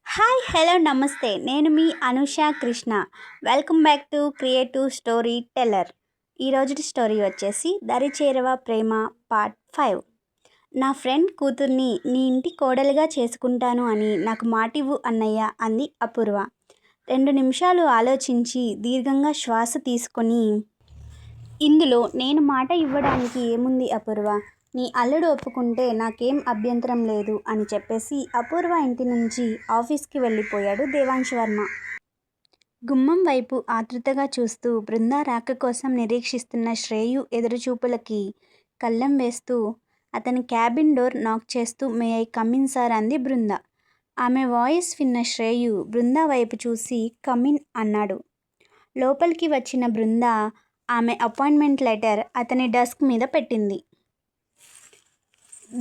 Hi hello నమస్తే నేను మీ Anusha Krishna. Welcome back to creative story teller. ఈరోజు స్టోరీ వచ్చేసి దరిచేరవ ప్రేమ పార్ట్ 5. నా ఫ్రెండ్ కూతుర్ని నీ ఇంటి కోడలుగా చేసుకుంటాను అని నాకు మాటివ్వు అన్నయ్య అంది అపూర్వ. 2 నిమిషాలు ఆలోచించి దీర్ఘంగా శ్వాస తీసుకొని, ఇందులో నేను మాట ఇవ్వడానికి ఏముంది అపూర్వ, నీ అల్లుడు ఒప్పుకుంటే నాకేం అభ్యంతరం లేదు అని చెప్పేసి అపూర్వ ఇంటి నుంచి ఆఫీస్కి వెళ్ళిపోయాడు దేవాంశ్ వర్మ. గుమ్మం వైపు ఆతృతగా చూస్తూ బృంద రాక కోసం నిరీక్షిస్తున్న శ్రేయు ఎదురుచూపులకి కళ్ళెం వేస్తూ అతని క్యాబిన్ డోర్ నాక్ చేస్తూ మే ఐ కమిన్ సార్ అంది బృంద. ఆమె వాయిస్ విన్న శ్రేయు బృంద వైపు చూసి కమిన్ అన్నాడు. లోపలికి వచ్చిన బృంద ఆమె అపాయింట్మెంట్ లెటర్ అతని డెస్క్ మీద పెట్టింది.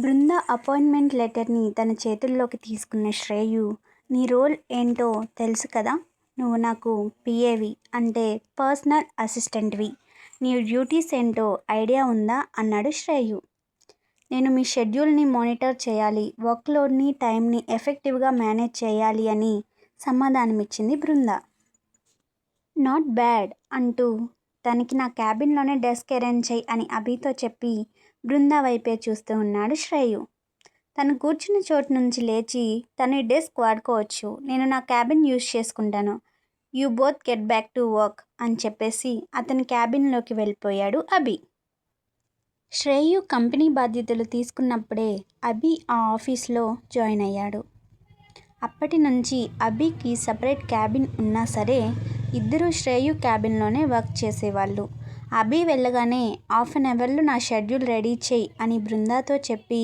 బృంద అపాయింట్మెంట్ లెటర్ని తన చేతుల్లోకి తీసుకున్న శ్రేయు, నీ రోల్ ఏంటో తెలుసు కదా, నువ్వు నాకు పిఏవి అంటే పర్సనల్ అసిస్టెంట్వి, నీ డ్యూటీస్ ఏంటో ఐడియా ఉందా అన్నాడు శ్రేయు. నేను మీ షెడ్యూల్ని మానిటర్ చేయాలి, వర్క్లోడ్ని టైంని ఎఫెక్టివ్గా మేనేజ్ చేయాలి అని సమాధానమిచ్చింది బృంద. నాట్ బ్యాడ్ అంటూ తనకి నా క్యాబిన్లోనే డెస్క్ అరేంజ్ చేయి అని అభితో చెప్పి బృంద వైపే చూస్తూ ఉన్నాడు శ్రేయు. తను కూర్చున్న చోటు నుంచి లేచి, తన డెస్క్ వాడుకోవచ్చు, నేను నా క్యాబిన్ యూజ్ చేసుకుంటాను, you both get back to work అని చెప్పేసి అతని క్యాబిన్లోకి వెళ్ళిపోయాడు అభి. శ్రేయు కంపెనీ బాధ్యతలు తీసుకున్నప్పుడే అభి ఆ ఆఫీస్లో జాయిన్ అయ్యాడు. అప్పటి నుంచి అభికి సపరేట్ క్యాబిన్ ఉన్నా సరే ఇద్దరు శ్రేయు క్యాబిన్లోనే వర్క్ చేసేవాళ్ళు. అభి వెళ్ళగానే హాఫ్ అన్ అవర్లో నా షెడ్యూల్ రెడీ చేయి అని బృందాతో చెప్పి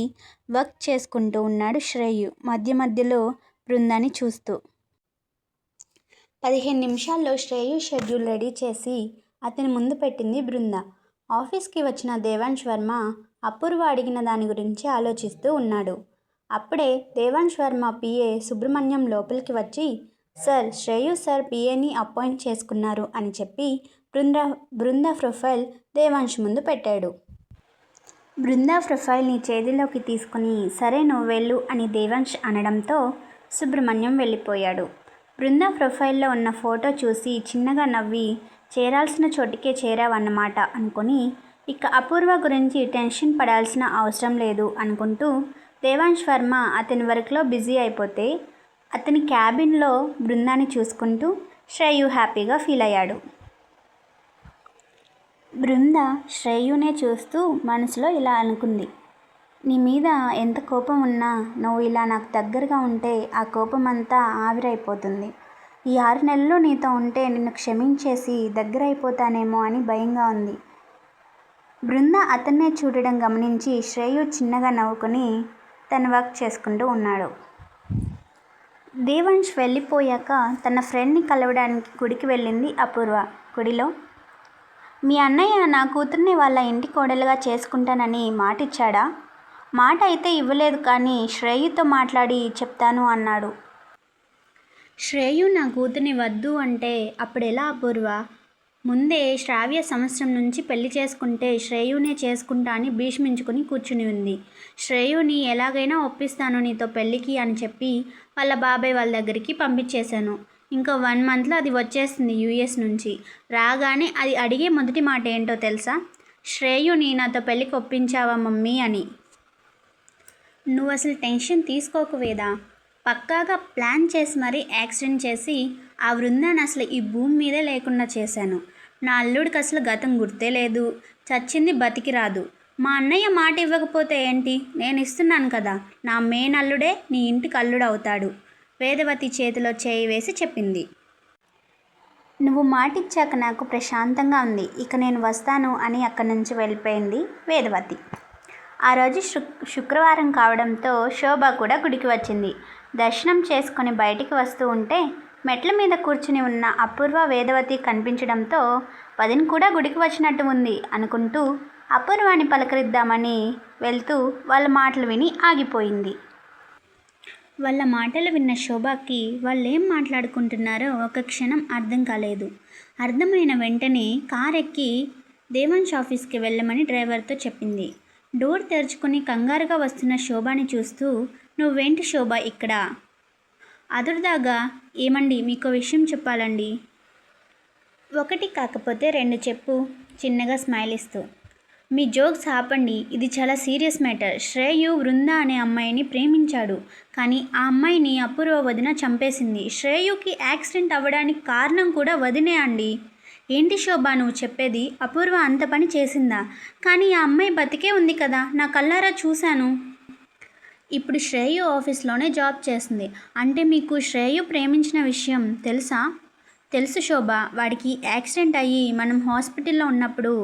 వర్క్ చేసుకుంటూ ఉన్నాడు శ్రేయు మధ్య మధ్యలో బృందాని చూస్తూ. 15 నిమిషాల్లో శ్రేయు షెడ్యూల్ రెడీ చేసి అతని ముందు పెట్టింది బృంద. ఆఫీస్కి వచ్చిన దేవాంశ్ వర్మ అపూర్వ అడిగిన దాని గురించి ఆలోచిస్తూ ఉన్నాడు. అప్పుడే దేవాంశ్ వర్మ పిఏ సుబ్రహ్మణ్యం లోపలికి వచ్చి, సార్ శ్రేయు సార్ పిఏని అపాయింట్ చేసుకున్నారు అని చెప్పి బృంద ప్రొఫైల్ దేవాంశ్ ముందు పెట్టాడు. బృంద ప్రొఫైల్ని చేతిలోకి తీసుకుని సరే నువ్వు వెళ్ళు అని దేవాంశ్ అనడంతో సుబ్రహ్మణ్యం వెళ్ళిపోయాడు. బృంద ప్రొఫైల్లో ఉన్న ఫోటో చూసి చిన్నగా నవ్వి, చేరాల్సిన చోటికే చేరావన్నమాట అనుకుని ఇక అపూర్వ గురించి టెన్షన్ పడాల్సిన అవసరం లేదు అనుకుంటూ దేవాంశ్ వర్మ అతని వర్క్లో బిజీ అయిపోతే అతని క్యాబిన్లో బృందాన్ని చూసుకుంటూ శ్రేయు హ్యాపీగా ఫీల్ అయ్యాడు. బృంద శ్రేయునే చూస్తూ మనసులో ఇలా అనుకుంది, నీ మీద ఎంత కోపం ఉన్నా నువ్వు ఇలా నాకు దగ్గరగా ఉంటే ఆ కోపం అంతా ఆవిరైపోతుంది. ఈ 6 నెలలు నీతో ఉంటే నిన్ను క్షమించేసి దగ్గరైపోతానేమో అని భయంగా ఉంది. బృంద అతన్నే చూడడం గమనించి శ్రేయు చిన్నగా నవ్వుకుని తన వర్క్ చేసుకుంటూ ఉన్నాడు. దేవాంశ్ వెళ్ళిపోయాక తన ఫ్రెండ్ని కలవడానికి గుడికి వెళ్ళింది అపూర్వ. గుడిలో, మీ అన్నయ్య నా కూతుర్ని వాళ్ళ ఇంటి కోడలుగా చేసుకుంటానని మాటిచ్చాడా? మాట అయితే ఇవ్వలేదు కానీ శ్రేయుతో మాట్లాడి చెప్తాను అన్నాడు. శ్రేయు నా కూతుర్ని వద్దు అంటే అప్పుడెలా అపూర్వ? ముందే శ్రావ్య సంవత్సరం నుంచి పెళ్లి చేసుకుంటే శ్రేయునే చేసుకుంటా అని భీష్మించుకుని కూర్చుని ఉంది. శ్రేయుని ఎలాగైనా ఒప్పిస్తాను నీతో పెళ్ళికి అని చెప్పి వాళ్ళ బాబాయ్ వాళ్ళ దగ్గరికి పంపించేశాను. ఇంకో 1 మంత్లో అది వచ్చేస్తుంది యూఎస్ నుంచి. రాగానే అది అడిగే మొదటి మాట ఏంటో తెలుసా? శ్రేయుని నాతో పెళ్ళికి ఒప్పించావా మమ్మీ అని. నువ్వు అసలు టెన్షన్ తీసుకోకు వేదా, పక్కాగా ప్లాన్ చేసి మరీ యాక్సిడెంట్ చేసి ఆ బృందాన్ని అసలు ఈ భూమి మీదే లేకుండా చేశాను. నా అల్లుడికి అసలు గతం గుర్తే లేదు, చచ్చింది బతికి రాదు. మా అన్నయ్య మాట ఇవ్వకపోతే ఏంటి, నేను ఇస్తున్నాను కదా, నా మెయిన్ అల్లుడే నీ ఇంటికి అల్లుడు అవుతాడు, వేదవతి చేతిలో చేయి వేసి చెప్పింది. నువ్వు మాటిచ్చాక నాకు ప్రశాంతంగా ఉంది, ఇక నేను వస్తాను అని అక్కడి నుంచి వెళ్ళిపోయింది వేదవతి. ఆ రోజు శుక్రవారం కావడంతో శోభ కూడా గుడికి వచ్చింది. దర్శనం చేసుకొని బయటికి వస్తూ ఉంటే మెట్ల మీద కూర్చుని ఉన్న అపూర్వ వేదవతి కనిపించడంతో వదిన కూడా గుడికి వచ్చినట్టు ఉంది అనుకుంటూ అపూర్వాని పలకరిద్దామని వెళ్తూ వాళ్ళ మాటలు విని ఆగిపోయింది. వాళ్ళ మాటలు విన్న శోభకి వాళ్ళేం మాట్లాడుకుంటున్నారో ఒక క్షణం అర్థం కాలేదు. అర్థమైన వెంటనే కారెక్కి దేవాంశ్ ఆఫీస్కి వెళ్ళమని డ్రైవర్తో చెప్పింది. డోర్ తెరుచుకుని కంగారుగా వస్తున్న శోభని చూస్తూ, నువ్వేంటి శోభ ఇక్కడ? అదురుదాగా, ఏమండి మీకో విషయం చెప్పాలండి. ఒకటి కాకపోతే రెండు చెప్పు, చిన్నగా స్మైల్ ఇస్తూ. మీ జోక్స్ ఆపండి, ఇది చాలా సీరియస్ మ్యాటర్. శ్రేయు వృంద అనే అమ్మాయిని ప్రేమించాడు. కానీ ఆ అమ్మాయిని అపూర్వ వదిన చంపేసింది. శ్రేయుకి యాక్సిడెంట్ అవ్వడానికి కారణం కూడా వదినే అండి. ఏంటి శోభ నువ్వు చెప్పేది? అపూర్వ అంత పని చేసిందా? కానీ ఆ అమ్మాయి బతికే ఉంది కదా, నా కళ్ళారా చూశాను. ఇప్పుడు శ్రేయు ఆఫీస్లోనే జాబ్ చేస్తుంది. అంటే మీకు శ్రేయు ప్రేమించిన విషయం తెలుసా? తెలుసు శోభ. వాడికి యాక్సిడెంట్ అయ్యి మనం హాస్పిటల్లో ఉన్నప్పుడు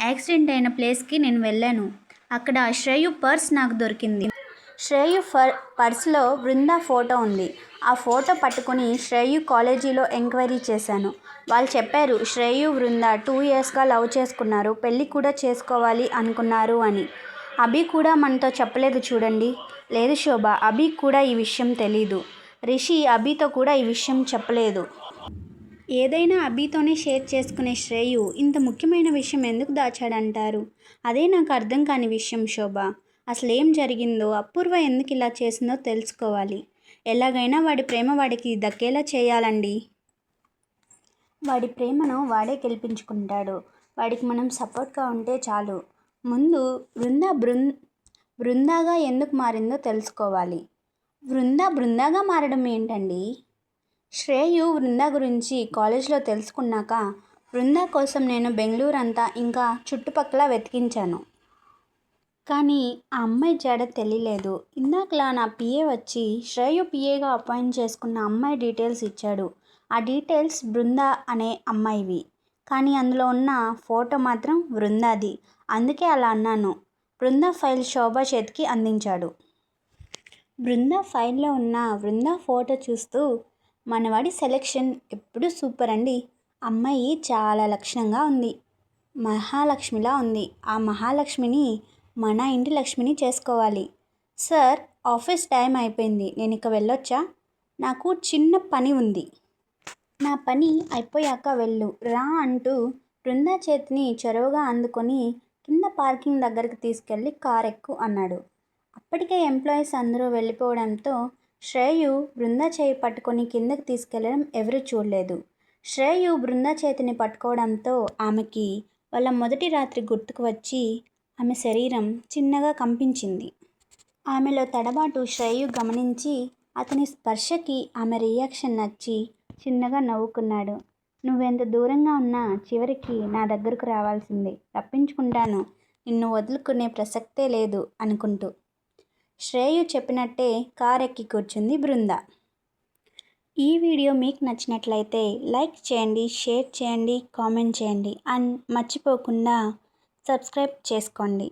యాక్సిడెంట్ అయిన ప్లేస్కి నేను వెళ్ళాను. అక్కడ శ్రేయు పర్స్ నాకు దొరికింది. శ్రేయు పర్స్లో బృంద ఫోటో ఉంది. ఆ ఫోటో పట్టుకుని శ్రేయు కాలేజీలో ఎంక్వైరీ చేశాను. వాళ్ళు చెప్పారు శ్రేయు బృంద 2 ఇయర్స్గా లవ్ చేసుకున్నారు, పెళ్ళి కూడా చేసుకోవాలి అనుకున్నారు అని. అభి కూడా మనతో చెప్పలేదు చూడండి. లేదు శోభ, అభి కూడా ఈ విషయం తెలీదు. రిషి అభితో కూడా ఈ విషయం చెప్పలేదు. ఏదైనా అభితోనే షేర్ చేసుకునే శ్రేయు ఇంత ముఖ్యమైన విషయం ఎందుకు దాచాడంటారు? అదే నాకు అర్థం కాని విషయం శోభ. అసలేం జరిగిందో, అపూర్వ ఎందుకు ఇలా చేసిందో తెలుసుకోవాలి. ఎలాగైనా వాడి ప్రేమ వాడికి దక్కేలా చేయాలండి. వాడి ప్రేమను వాడే గెలిపించుకుంటాడు. వాడికి మనం సపోర్ట్గా ఉంటే చాలు. ముందు బృందాగా ఎందుకు మారిందో తెలుసుకోవాలి. బృందాగా మారడం ఏంటండి? శ్రేయు బృంద గురించి కాలేజ్లో తెలుసుకున్నాక బృంద కోసం నేను బెంగళూరు అంతా ఇంకా చుట్టుపక్కల వెతికించాను. కానీ ఆ అమ్మాయి జాడ తెలియలేదు. ఇందాకలా నా పిఏ వచ్చి శ్రేయు పిఏగా అపాయింట్ చేసుకున్న అమ్మాయి డీటెయిల్స్ ఇచ్చాడు. ఆ డీటెయిల్స్ బృంద అనే అమ్మాయివి. కానీ అందులో ఉన్న ఫోటో మాత్రం బృందాది. అందుకే అలా అన్నాను. బృంద ఫైల్ శోభ చేతికి అందించాడు. బృంద ఫైల్లో ఉన్న బృంద ఫోటో చూస్తూ, మనవాడి సెలెక్షన్ ఎప్పుడూ సూపర్ అండి. అమ్మాయి చాలా లక్షణంగా ఉంది, మహాలక్ష్మిలా ఉంది. ఆ మహాలక్ష్మిని మన ఇంటి లక్ష్మిని చేసుకోవాలి. సార్, ఆఫీస్ టైం అయిపోయింది, నేను ఇక వెళ్ళొచ్చా? నాకు చిన్న పని ఉంది. నా పని అయిపోయాక వెళ్ళు రా అంటూ బృంద చేతిని చొరవగా అందుకొని కింద పార్కింగ్ దగ్గరికి తీసుకెళ్ళి కార్ ఎక్కు అన్నాడు. అప్పటికే ఎంప్లాయీస్ అందరూ వెళ్ళిపోవడంతో శ్రేయు బృంద చేయి పట్టుకొని కిందకి తీసుకెళ్లడం ఎవరూ చూడలేదు. శ్రేయు బృంద చేతిని పట్టుకోవడంతో ఆమెకి వాళ్ళ మొదటి రాత్రి గుర్తుకు వచ్చి ఆమె శరీరం చిన్నగా కంపించింది. ఆమెలో తడబాటు శ్రేయు గమనించి అతని స్పర్శకి ఆమె రియాక్షన్ నచ్చి చిన్నగా నవ్వుకున్నాడు. నువ్వెంత దూరంగా ఉన్నా చివరికి నా దగ్గరకు రావాల్సిందే, తప్పించుకుంటాను, నిన్ను వదులుకునే ప్రసక్తే లేదు అనుకుంటూ. శ్రేయు చెప్పినట్టే కార్ ఎక్కి కూర్చుంది బృంద. ఈ వీడియో మీకు నచ్చినట్లయితే లైక్ చేయండి, షేర్ చేయండి, కామెంట్ చేయండి అండ్ మర్చిపోకుండా సబ్స్క్రైబ్ చేసుకోండి.